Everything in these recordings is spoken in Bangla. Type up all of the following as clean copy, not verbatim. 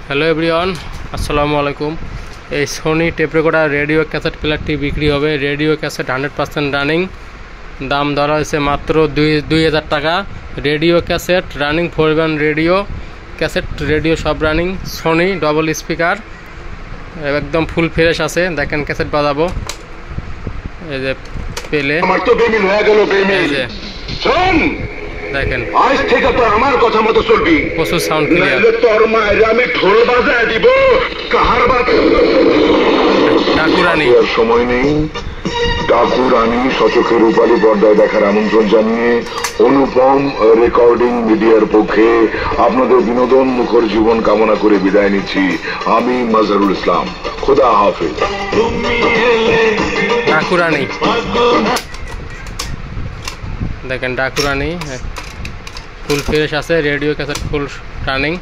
হ্যালো এভরিওয়ান, আসসালামু আলাইকুম। এই Sony tape recorder radio cassette প্লেয়ারটি বিক্রি হবে। রেডিও ক্যাসেট 100% রানিং, দাম ধরা হয়েছে মাত্র 2000 টাকা। Radio cassette running 4 radio cassette radio সব রানিং, সোনি ডবল স্পিকার, একদম ফুল ফ্রেশ আছে। দেখেন ক্যাসেট বাজাবো, এই যে পেলে আমার তো বেমিল হয়ে গেল। বেমিল শোন, দেখেন আজ থেকে তো আমার কথা মতো চলবি। প্রচুর সাউন্ড ক্লিয়ার। তোর মায়ের আমি ঢোল বাজায় দিব। কাহার বাদ ডাকুরানি সময় নেই। ডাকুরানি সচক্ষে রূপালী পর্দায় দেখার আমন্ত্রণ জানিয়ে অনুপম রেকর্ডিং মিডিয়ার পক্ষে আপনাদের বিনোদন মুখর জীবন কামনা করে বিদায় নিচ্ছি। আমি মাজহারুল ইসলাম, খোদা হাফেজ। ডাকুরানি দেখেন, ডাকুরানি ফুল ফ্রেশ আছে। Radio cassette full running.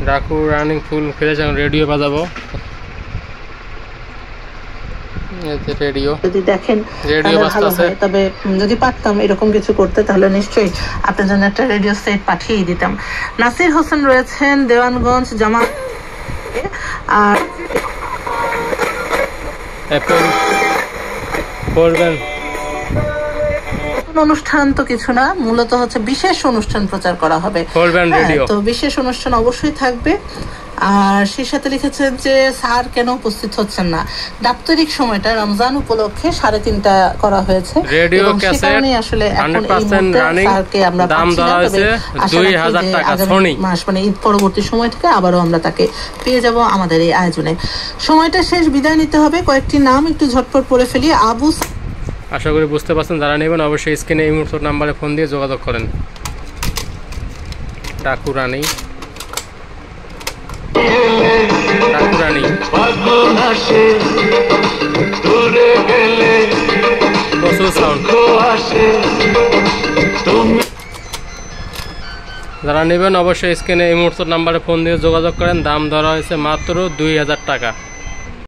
ডাকু রানিং ফুল ফ্রেশ। এখন রেডিও বাজাবো। রেডিও যদি দেখেন রেডিও ভালো হয়, তবে যদি পারতাম এরকম কিছু করতে তাহলে নিশ্চয়ই আপনার জন্য একটা রেডিও সেট পাঠিয়ে দিতাম। নাসির হোসেন রয়েছেন দেওয়ানগঞ্জ জামা। আর অনুষ্ঠান তো কিছু না, মূলত হচ্ছে বিশেষ অনুষ্ঠান প্রচার করা হবে। তো বিশেষ অনুষ্ঠান অবশ্যই থাকবে। আর সেই সাথে লিখেছেন যে স্যার কেন উপস্থিত হচ্ছেন না। দাপ্তরিক সময়টা রমজান উপলক্ষে 3:30 করা হয়েছে। রেডিও ক্যাসেট আসলে 100% রানিং, দাম ধরা হয়েছে 2000 টাকা। সোনি মাস মানে ঈদ পরবর্তী সময় থেকে আবারও আমরা তাকে পেয়ে যাব আমাদের এই আয়োজনে। সময়টা শেষ, বিদায় নিতে হবে। কয়েকটি নাম একটু ঝটপট পড়ে ফেলি। আশা করি বুঝতে পারছেন। যারা নেবেন অবশ্যই স্ক্রিনে এই মুহূর্তে নাম্বারে ফোন দিয়ে যোগাযোগ করেন। ডাকুরানি ডাকুরানি প্রচুর সাউন্ড। যারা নেবেন অবশ্যই স্ক্রিনে এই মুহূর্তে নাম্বারে ফোন দিয়ে যোগাযোগ করেন। দাম ধরা হয়েছে মাত্র 2000 টাকা।